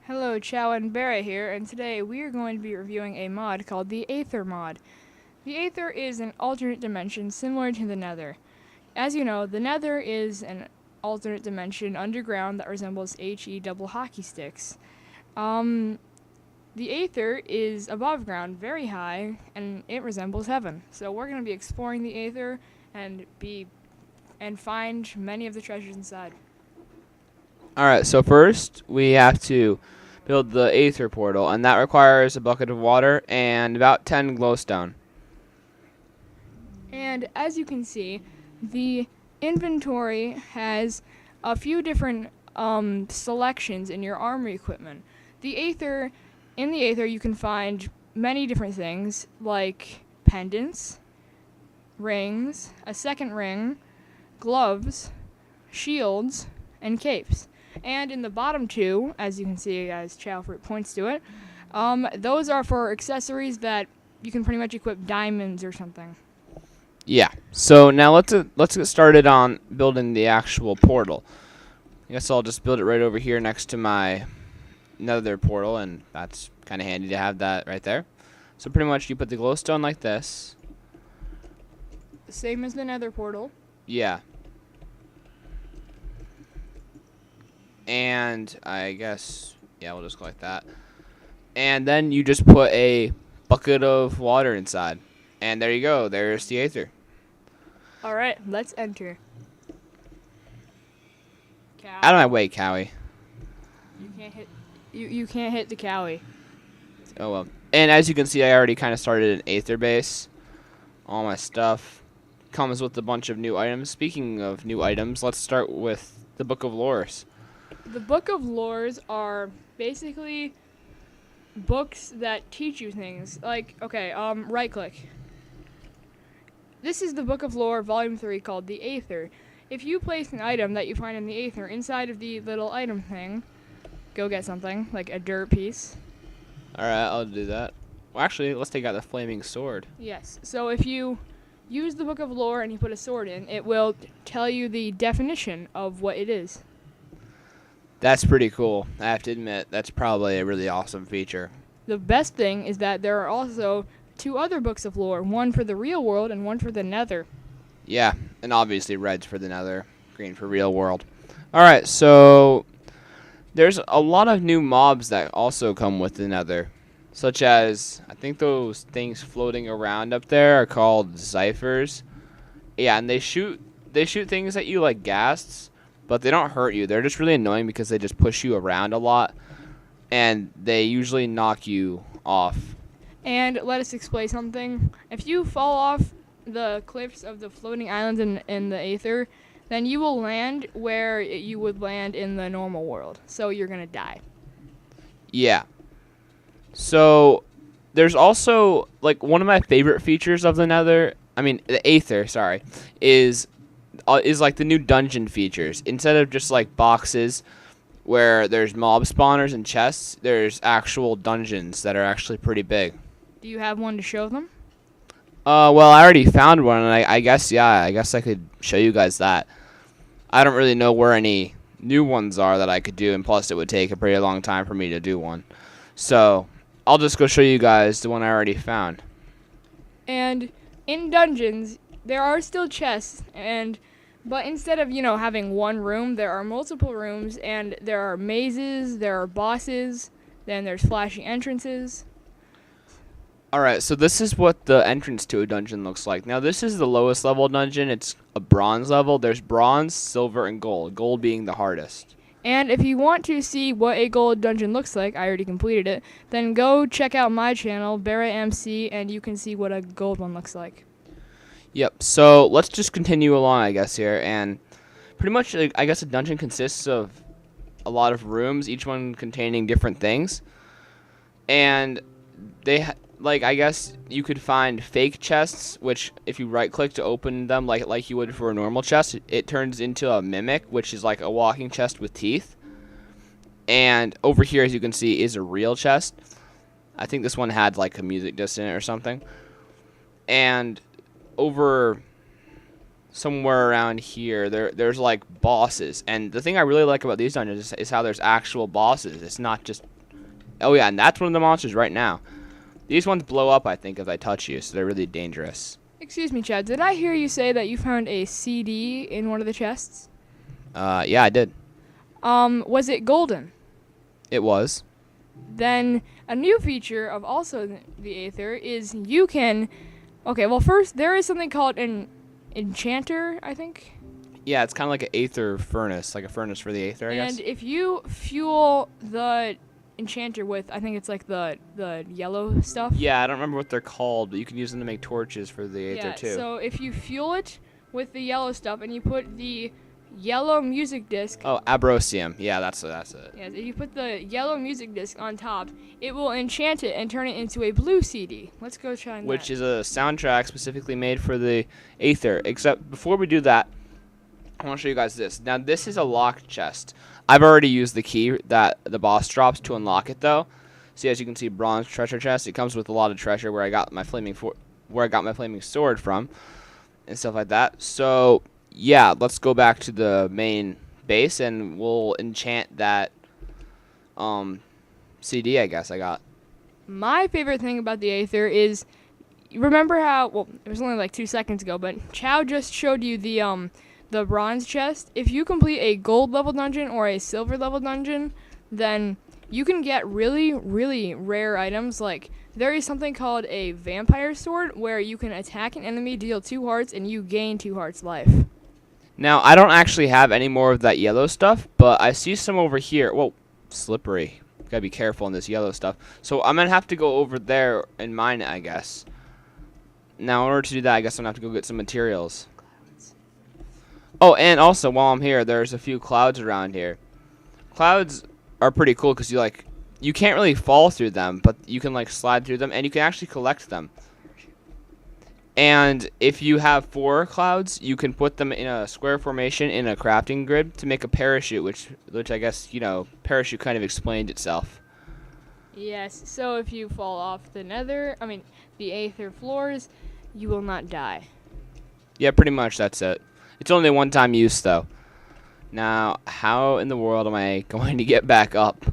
Hello, Chao and Berreh here, and today we are going to be reviewing a mod called the Aether Mod. The Aether is an alternate dimension similar to the Nether. As you know, the Nether is an alternate dimension underground that resembles HE double hockey sticks. Um, the Aether is above ground, very high, and it resembles heaven. So we're going to be exploring the Aether and find many of the treasures inside. Alright, so first we have to build the Aether portal, and that requires a bucket of water and about 10 glowstone. And as you can see, the inventory has a few different selections in your armory equipment. In the Aether, you can find many different things like pendants, rings, a second ring, gloves, shields, and capes. And in the bottom two, as you can see as Chaofruit points to it, those are for accessories that you can pretty much equip diamonds or something. Yeah, so now let's get started on building the actual portal. I guess I'll just build it right over here next to my nether portal, and that's kind of handy to have that right there. So pretty much you put the glowstone like this. Same as the nether portal. Yeah. And I guess, yeah, we'll just go like that. And then you just put a bucket of water inside. And there you go. There's the Aether. Alright, let's enter. Cow. Out of my way, Cowie. You can't hit the cowie. Oh, well. And as you can see, I already kind of started an Aether base. All my stuff comes with a bunch of new items. Speaking of new items, let's start with the Book of Lores. The Book of Lores are basically books that teach you things. Like, okay, right click. This is the Book of Lore, Volume 3, called the Aether. If you place an item that you find in the Aether inside of the little item thing, go get something, like a dirt piece. Alright, I'll do that. Well, actually, let's take out the flaming sword. Yes, so if you use the Book of Lore and you put a sword in, it will tell you the definition of what it is. That's pretty cool. I have to admit, that's probably a really awesome feature. The best thing is that there are also two other books of lore, one for the real world and one for the nether. Yeah, and obviously red's for the nether, green for real world. Alright, so there's a lot of new mobs that also come with the nether, such as, I think those things floating around up there are called Zyphers. Yeah, and they shoot things at you like ghasts, but they don't hurt you. They're just really annoying because they just push you around a lot, and they usually knock you off. And let us explain something. If you fall off the cliffs of the floating islands in the Aether, then you will land where you would land in the normal world. So you're going to die. Yeah. So there's also, like, one of my favorite features of the the Aether, sorry, is like the new dungeon features. Instead of just like boxes where there's mob spawners and chests, there's actual dungeons that are actually pretty big. Do you have one to show them? Well, I already found one, and I guess I could show you guys that. I don't really know where any new ones are that I could do, and plus it would take a pretty long time for me to do one. So I'll just go show you guys the one I already found. And in dungeons, there are still chests, but instead of, having one room, there are multiple rooms, and there are mazes, there are bosses, then there's flashing entrances. Alright, so this is what the entrance to a dungeon looks like. Now, this is the lowest level dungeon. It's a bronze level. There's bronze, silver, and gold. Gold being the hardest. And if you want to see what a gold dungeon looks like, I already completed it, then go check out my channel, Berreh MC, and you can see what a gold one looks like. Yep, so let's just continue along, I guess, here. And pretty much, I guess a dungeon consists of a lot of rooms, each one containing different things. And I guess you could find fake chests, which if you right-click to open them like you would for a normal chest, it turns into a mimic, which is like a walking chest with teeth. And over here, as you can see, is a real chest. I think this one had like a music disc in it or something. And over somewhere around here, there's like bosses. And the thing I really like about these dungeons is how there's actual bosses. It's not just Oh yeah, and that's one of the monsters right now. These ones blow up, I think, if I touch you, so they're really dangerous. Excuse me, Chad. Did I hear you say that you found a CD in one of the chests? Yeah, I did. Was it golden? It was. Then a new feature of also the Aether is you can. Okay, well first there is something called an enchanter, I think. Yeah, it's kind of like an Aether furnace, like a furnace for the Aether, I guess. And if you fuel the enchanter with, I think it's like the yellow stuff. Yeah, I don't remember what they're called, but you can use them to make torches for the Aether Yeah, too. so if you fuel it with the yellow stuff and you put the yellow music disc. Oh, Abrosium. Yeah, that's it. Yes, if you put the yellow music disc on top, it will enchant it and turn it into a blue CD. Let's go try that. Which is a soundtrack specifically made for the Aether. Except before we do that, I want to show you guys this. Now, this is a locked chest. I've already used the key that the boss drops to unlock it, though. See, as you can see, bronze treasure chest. It comes with a lot of treasure where I got my flaming sword from, and stuff like that. So yeah, let's go back to the main base and we'll enchant that CD, I guess I got. My favorite thing about the Aether is, remember how, well, it was only like 2 seconds ago, but Chow just showed you the bronze chest. If you complete a gold level dungeon or a silver level dungeon, then you can get really, really rare items. Like, there is something called a vampire sword where you can attack an enemy, deal 2 hearts, and you gain 2 hearts life. Now, I don't actually have any more of that yellow stuff, but I see some over here. Whoa, slippery. Gotta be careful in this yellow stuff. So I'm gonna have to go over there and mine it, I guess. Now, in order to do that, I guess I'm gonna have to go get some materials. Oh, and also, while I'm here, there's a few clouds around here. Clouds are pretty cool because you can't really fall through them, but you can like slide through them, and you can actually collect them. And if you have 4 clouds, you can put them in a square formation in a crafting grid to make a parachute, which I guess, parachute kind of explained itself. Yes, so if you fall off the Aether floors, you will not die. Yeah, pretty much that's it. It's only one-time use, though. Now, how in the world am I going to get back up?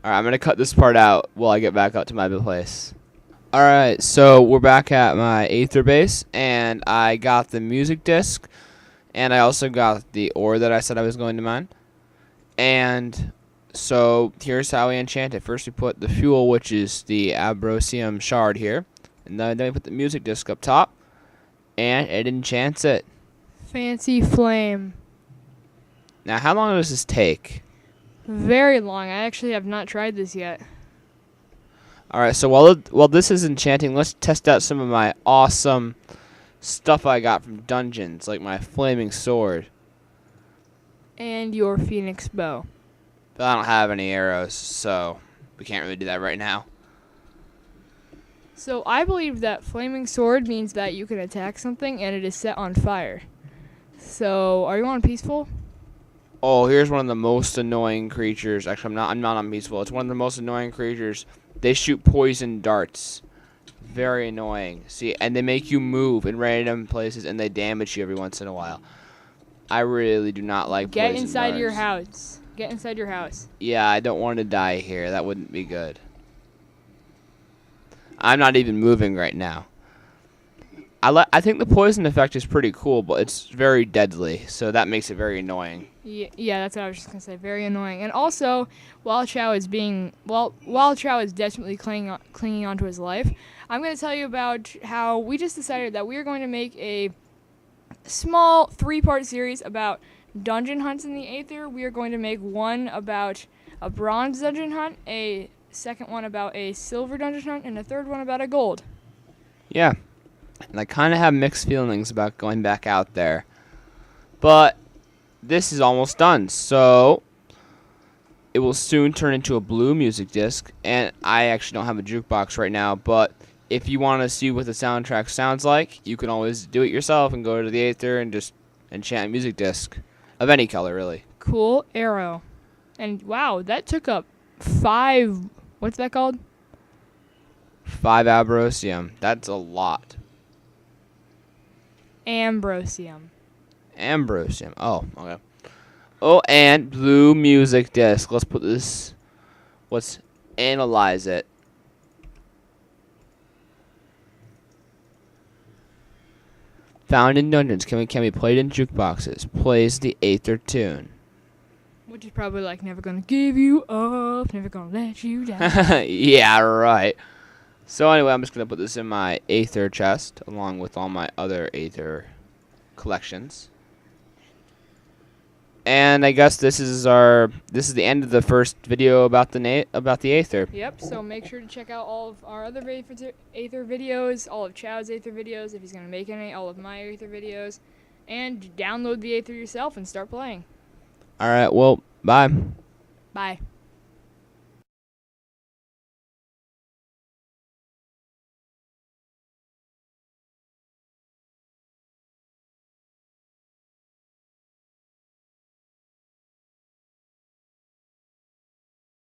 Alright, I'm going to cut this part out while I get back up to my place. Alright, so we're back at my Aether base, and I got the music disc, and I also got the ore that I said I was going to mine. And so here's how we enchant it. First we put the fuel, which is the Abrosium shard here, and then we put the music disc up top, and it enchants it. Fancy flame. Now, how long does this take? Very long. I actually have not tried this yet. Alright, so while this is enchanting, let's test out some of my awesome stuff I got from dungeons, like my flaming sword. And your phoenix bow. But I don't have any arrows, so we can't really do that right now. So I believe that flaming sword means that you can attack something and it is set on fire. So, are you on peaceful? Oh, here's one of the most annoying creatures. Actually, I'm not on peaceful. It's one of the most annoying creatures. They shoot poison darts. Very annoying. See, and they make you move in random places, and they damage you every once in a while. I really do not like poison darts. Get inside your house. Get inside your house. Yeah, I don't want to die here. That wouldn't be good. I'm not even moving right now. I think the poison effect is pretty cool, but it's very deadly, so that makes it very annoying. Yeah, that's what I was just gonna say. Very annoying. And also, while Chow is desperately clinging onto his life, I'm gonna tell you about how we just decided that we are going to make a small 3-part series about dungeon hunts in the Aether. We are going to make one about a bronze dungeon hunt, a second one about a silver dungeon hunt, and a third one about a gold. Yeah. And I kind of have mixed feelings about going back out there. But this is almost done. So it will soon turn into a blue music disc. And I actually don't have a jukebox right now. But if you want to see what the soundtrack sounds like, you can always do it yourself and go to the Aether and just enchant a music disc. Of any color, really. Cool arrow. And wow, that took up 5... What's that called? 5 Abrosium. That's a lot. Ambrosium. Ambrosium. Oh, okay. Oh, and blue music disc. Let's put this. Let's analyze it. Found in dungeons, can be played in jukeboxes. Plays the Aether tune. Which is probably like never gonna give you up, never gonna let you down. Yeah, right. So anyway, I'm just gonna put this in my Aether chest along with all my other Aether collections. And I guess this is the end of the first video about the Aether. Yep, so make sure to check out all of our other Aether videos, all of Chao's Aether videos, if he's going to make any, all of my Aether videos, and download the Aether yourself and start playing. Alright, well, bye. Bye.